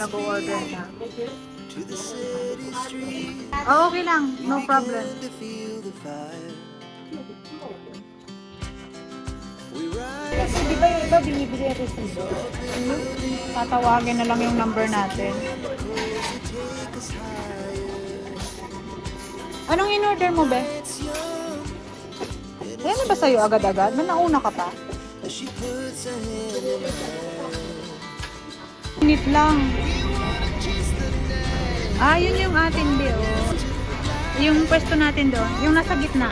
mag-order na. Oh, okay lang. No problem. Kasi di ba yung iba binibili ang resibo? Tatawagin na lang yung number natin. Anong in-order mo, be? Yan na ba sa'yo agad-agad? May nauna ka pa? Minute lang. Ah, yun yung atin, be, oh. Yung pwesto natin doon. Yung nasa gitna.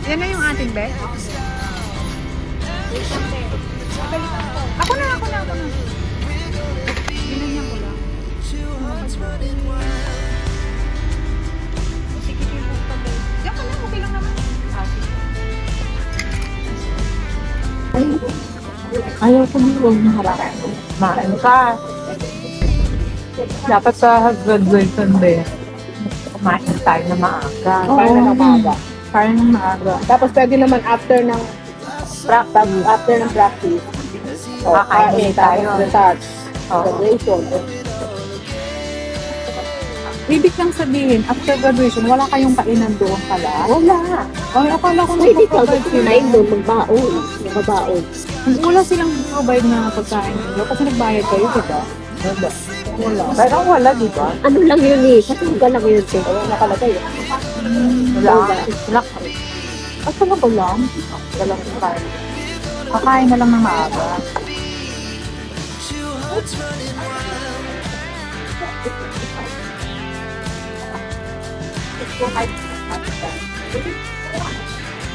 Yan na yung atin, be. Ako na. Binanyan ko lang. Diyan ka na, okay lang naman. Ah, sige. Ayaw ko nung naharap. Maan ka. Dapat sa graduation ba kumain tayo na maaga. Kaya na maaga. Kaya ng maaga. Tapos pwede naman after ng practice. Kakain tayo. Retouch. Oo. Graduation. Ibig lang sabihin, after graduation, wala kayong kainan doon pala? Wala. Ay, akala ko Pwede ka mag-provide mag-kumain sila. doon, magbaon. Magbabaon. Wala silang provide na pagkain nila kasi nagbayad kayo, diba? Wala. Pero wala, di ba? Ano lang yun eh. Kasi huwag lang yun eh. Wala nakalagay. Wala. Wala. At saan ba lang? Walang kakain. Kakain na lang ng maaga.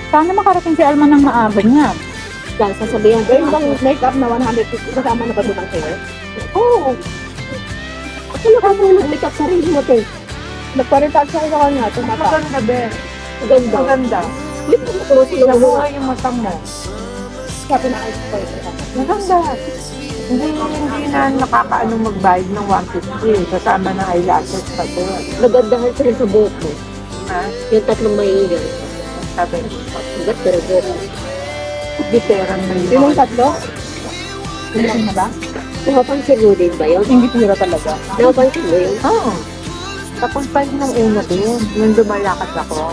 Sana makarating si Alma ng maaga niya. Yan, sasabihan ko. Yung bang makeup na 150, kasama na ba doon ang hair? Oo. Ako na mo nag-makeup sarili mo, te. Nagpa-retouch ako sa kanya. Tumata. Maganda, be. Maganda. Maganda. Wait, ano sila mo? Nabuhay yung matang mo. Sabi na kayo ko. Maganda. Hindi na nakakaano magbayad ng 150. Kasama ng eyelashes pa doon. Nagandahan sila sa buhok mo. Ha? Yung tatlong maiigan. Sabi. Ba't pero buhok mo? Biteran na yun. Yung tatlo? Ilan na ba? Napapansin mo din ba yun? Hindi tira talaga. Napapansin mo yun? Oo. Tapos pa ng una din, nung lumalakad ako,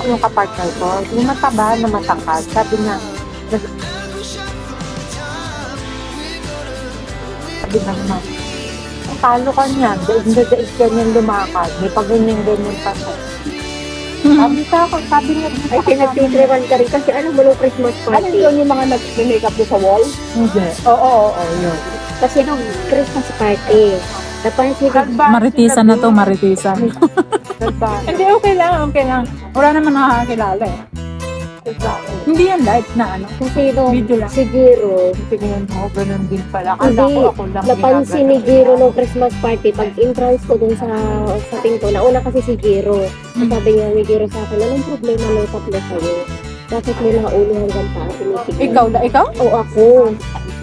yung kapartner ko, yung mataba na matangkad, sabi na, sabi na naman, talo ka niyan, daig ka niyan lumakad, may pag-ganyan-ganyan pa siya. Sabi niya, Ay, pinagtitripan ka rin kasi alam mo nung Christmas ano party. yun yung mga nag-makeup doon sa wall? Hindi. Oo, yun. Kasi nung Christmas party, napansin ko, Maritisan na to, maritisan. Hindi, okay lang. Wala naman nakakakilala eh. Hindi yan live na ano. kasi nung Video lang. si Giro, Tingnan mo, ganun din pala. Kala hindi, ko ako lang. napansin ni Giro nung Christmas party, pag entrance ko dun sa pinto, nauna kasi si Giro. Sabi niya ni Giro sa akin, anong problema ng tatlo sa'yo? Bakit mo nakaulo hanggang taas? Tinitignan. Ikaw? O ako.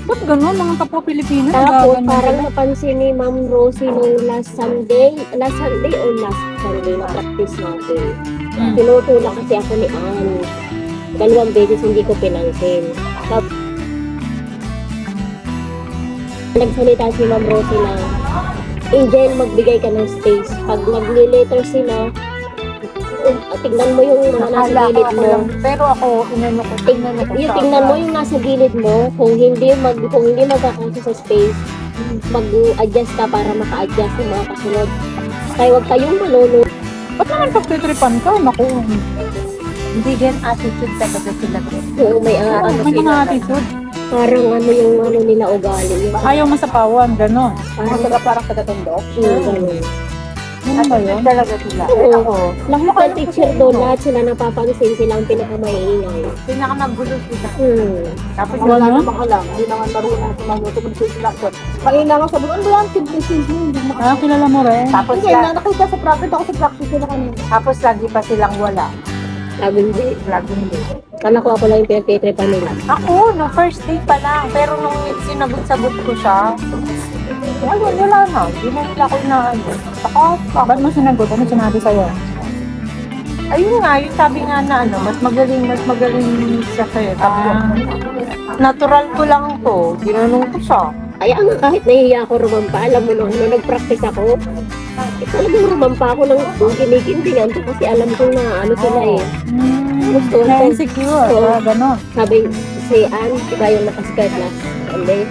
Ba't gano'n? Mga kapwa Pilipinas, Tapos nagaganyan parang sila. napansin ni Ma'am Rosie nung last Sunday o last Sunday na practice natin. Tinutulak kasi ako ni Anne. 2 beses hindi ko pinansin. Tapos, nagsalita si Ma'am Rosie na, Angel, magbigay ka ng space. Pag nagli-letter sila, tignan mo yung mga nasa Akala ko gilid ako mo. lang. Pero ako, inano ko. Yung tingnan mo yung nasa gilid mo, kung hindi magkakasya sa space, mag-adjust ka para maka-adjust yung mga kasunod. Kaya huwag kayong malolo. Ba't naman pagtitripan ka? Naku, Hindi din attitude talaga sila. Kung may ano may mga sila. attitude. Parang ano yung ano nila ugali. Yung, Ayaw masapawan, gano'n. parang taga-tundok. Ganun. Ano ba yun? Talaga sila. Oo. Lahat ng teacher doon, lahat sila napapansin silang pinakamaiingay. Pinakamagulo sila. Tapos Wala ano? namang alam. Hindi naman marunong sa mga instruction. Kanina nga sabi ko, ano ba yan? Simple. Ah, kilala mo rin. Tapos, Hindi, nakita sa practice ako sa practice nila kanina. Tapos lagi pa silang wala. Sabi hindi. Lagi hindi. Kala ko ako lang yung pinagtitripan nila. Ako, no first day pa lang. Pero nung sinagot-sagot ko siya, wala na. Hindi na nila ako na ano. Ba't mo sinagot? Ano sinabi sa'yo? Ayun nga, yung sabi nga na ano, mas magaling siya sa'yo. Sabi ko, natural ko lang to. Ginanong ko siya. Kaya nga kahit nahihiya ako rumampa, alam mo nung nag-practice ako, talagang rumampa ako ng kinikindingan ko kasi alam ko na ano sila eh. Gusto ko. Na-insecure. Oo. Ganon. Sabi si Ann, diba yung nakaskirt na Sunday?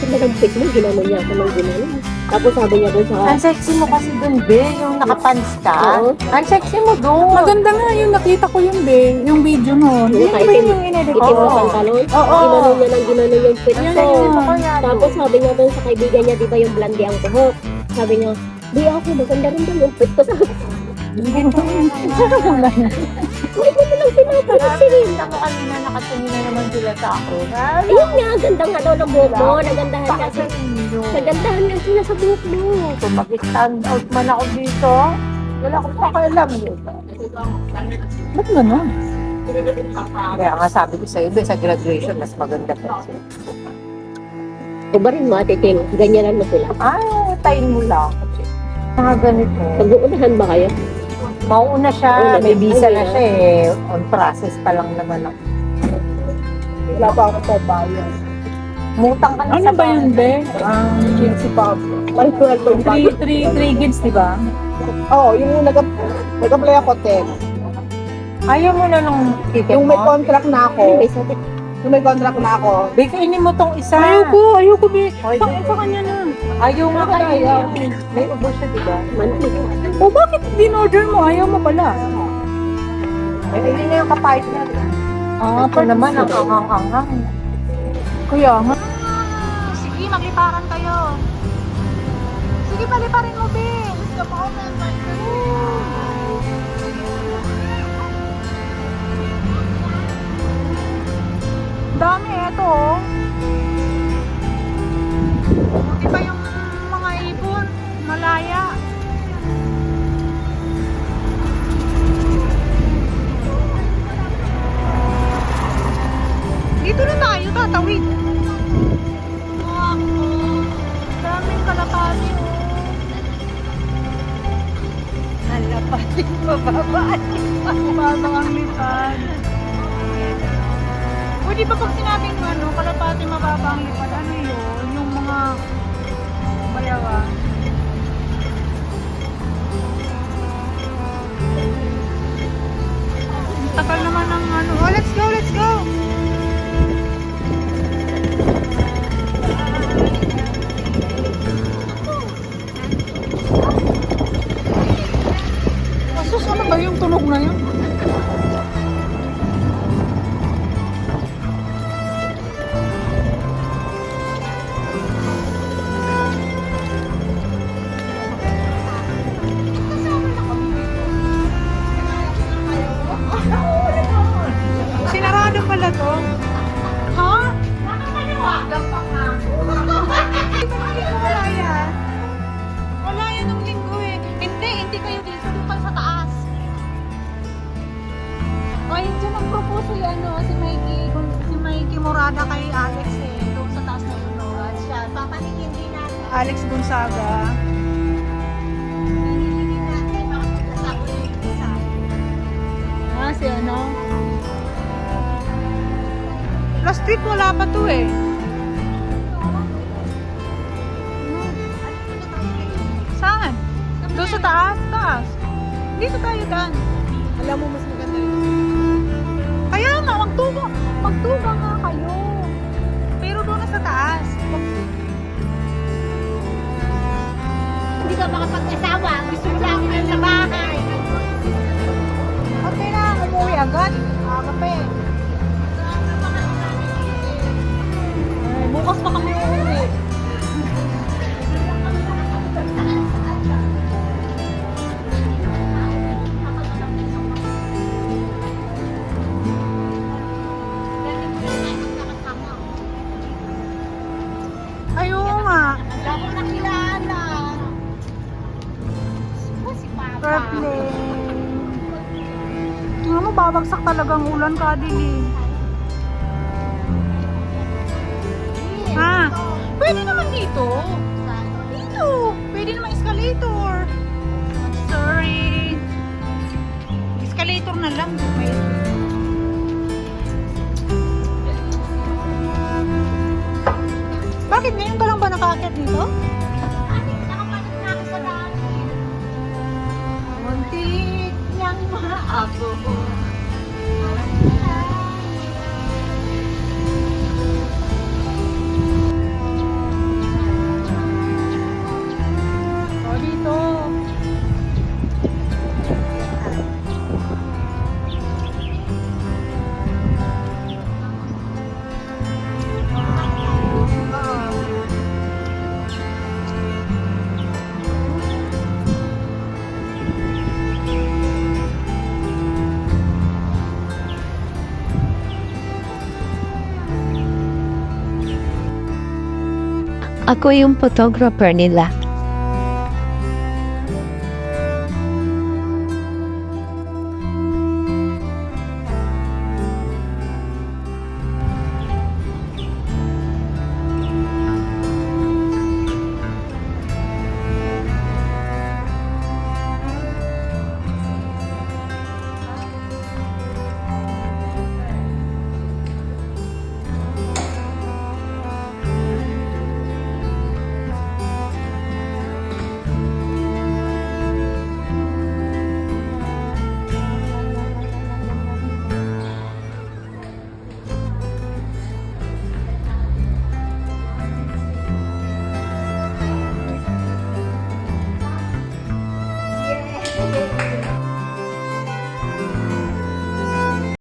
Talagang fit mo, ginano niya ako ng ginano. Tapos sabi niya doon sa... Ang sexy mo kasi dun, be, yung nakapants ka. Oo. Ang sexy mo dun. Maganda nga yung nakita ko yun, be. Yung video noon. Yung Yun ba item- yung inedit Itim na ko? pantalon. Oo. Ginano niya ng ginano yung fit Yun, ko. yun. Tapos sabi niya doon sa kaibigan niya, di ba yung blondie ang kuhok? Sabi niya, di ako, maganda rin ba yung fit ko? Sabi ko, hindi ko lang pinapansin. Ako kanina nakatingin na naman sila sa ako. Ayun nga, ganda nga daw ng buhok mo. Nagandahan ka. Nagandahan nga sila sa buhok mo. Kung mag-stand out man ako dito, wala akong pakialam yun. Ba't ganon? Kaya nga sabi ko sa'yo, be, sa graduation, mas maganda pa siya. Ubarin mo, Ate Ting. Ganyanan mo sila. Ay, tayin mo lang. Mga ganito. Pag-uunahan ba kayo? Mauuna siya, Una, may visa una. na siya eh. On process pa lang naman ako. Wala pa ako sa bayan. Mutang ka na Ano sa ba yun, be? Si Pablo. 3 gigs, di ba? Oo, yung nag-apply ako, Ted. Ayaw mo na nung ticket Yung may mo? contract na ako, May sabi. yung may contract na ako, Bigyan mo tong isa. Ayoko, be. Oy, Sa kanya na. Ayaw nga kaya. May ubos siya, diba? Monthly. O bakit din-order mo? Ayaw mo pala. Eh, hindi na yung kapartner. Ah, Ito naman, ang anghang-anghang. Kuya nga. Sige, magliparan kayo. Sige, paliparin mo, Be. Gusto mo, dami, eto, oh. Buti pa yung mga ibon. Malaya. Dito na tayo, tatawid. Daming kalapati, oh. Kalapati, mababa. Mababa ang lipad. O, di ba pag sinabing ano, kalapati, mababa ang lipad, ano yun? Yung mga bayawan. Ang takal naman ng ano. Oh, let's go, let's go! Asus, ano ba yung tunog na yun? Sinarado pala to. Ha? Nakakaliwagan pa nga. Wala yan. Wala yan nung linggo eh. Hindi kayo dito. Doon kayo sa taas. Ay, dyan nag-propose si Mikey Morada kay Alex eh. Doon sa taas na yun. Siya, papanikin din natin. Alex Gonzaga. Hinihingin natin. Makapagkasako na yung isa. Ah, si ano? Last week wala pa to eh. Saan? Doon sa taas? Taas. Dito tayo dan. alam mo mas maganda rin. Kaya nga, magtuga nga kayo. Pero doon na sa taas. Hindi ka makapag-asawa. Gusto mo lang kayo sa bahay. Okay na, umuwi agad. Aga pa eh. Ay, bukas pa kami uuwi. Ayun nga. Wala ko nakilala. Si Papa. Airplane. Tingnan mo, babagsak talagang ulan kadilim. Ha? Pwede naman dito. Dito. Pwede naman escalator. Sorry. Apo ko. O, dito. Ako yung photographer nila.